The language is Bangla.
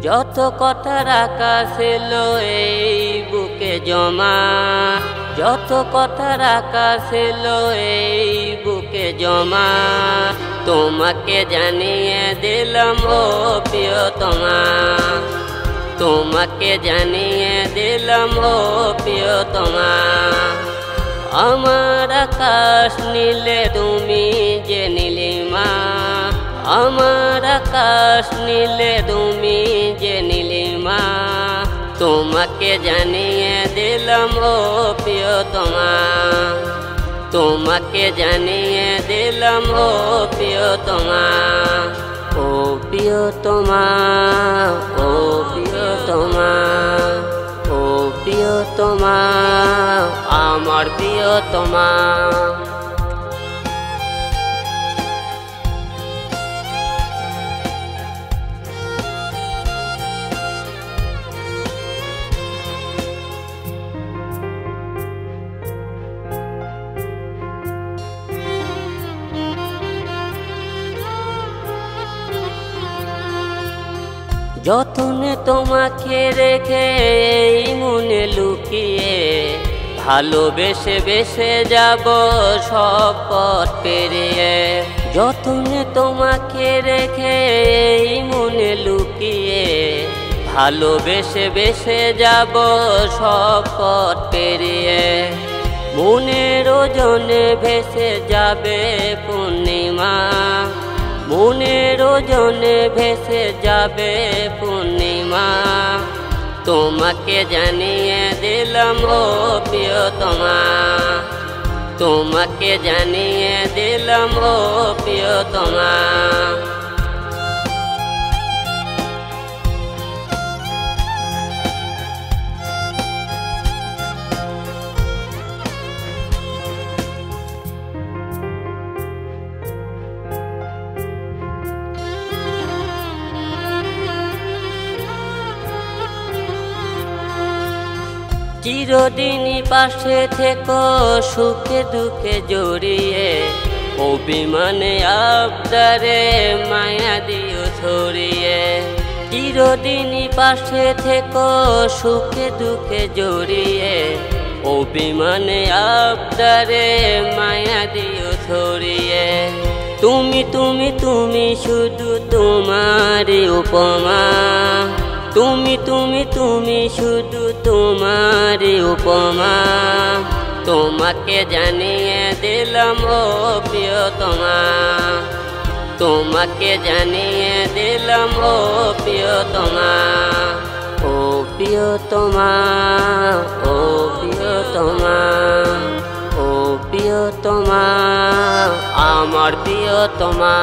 যত কথা রাখা ছিল এই বুকে জমা, যত কথা রাখা ছিল এই বুকে জমা, তোমাকে জানিয়ে দিলাম ও প্রিয়তমা, তোমাকে জানিয়ে দিলাম ও প্রিয়তমা। আমার আকাশ নীলে তুমি যে নীলিমা, আমার আকাশ নীলে তুমি যে নীলিমা, তোমাকে জানিয়ে দিলাম ও প্রিয়তমা, তোমাকে জানিয়ে দিলাম ও প্রিয়তমা। ও প্রিয়তমা, ও প্রিয়তমা, ও প্রিয়তমা, আমার প্রিয়তমা। যতনে তোমাকে রেখে এই মনে লুকিয়ে, ভালোবেসে বেসে যাব সব পথ পেরিয়ে। যতনে তোমাকে রেখে এই মনে লুকিয়ে, ভালোবেসে বেসে যাব সব পথ পেরিয়ে। মনের ওজনে ভেসে যাবে পূর্ণিমা, মনের ওজনে ভেসে যাবে পূর্ণিমা, তোমাকে জানিয়ে দিলাম ও প্রিয়তমা, তোমাকে জানিয়ে দিলাম ও প্রিয়তমা। চিরদিনই পাশে থেকো সুখে দুঃখে জড়িয়ে, অভিমানে আবদারে মায়া দিও ছড়িয়ে। চিরদিনই পাশে থেকো সুখে দুঃখে জড়িয়ে, অভিমানে আবদারে মায়া দিও ছড়িয়ে। তুমি তুমি তুমি শুধু তোমারই উপমা, তুমি তুমি তুমি শুধু তোমারই উপমা, তোমাকে জানিয়ে দিলাম ও প্রিয়তমা, তোমাকে জানিয়ে দিলাম ও প্রিয়তমা। ও প্রিয়তমা, ও প্রিয়তমা, ও প্রিয়তমা, আমার প্রিয়তমা।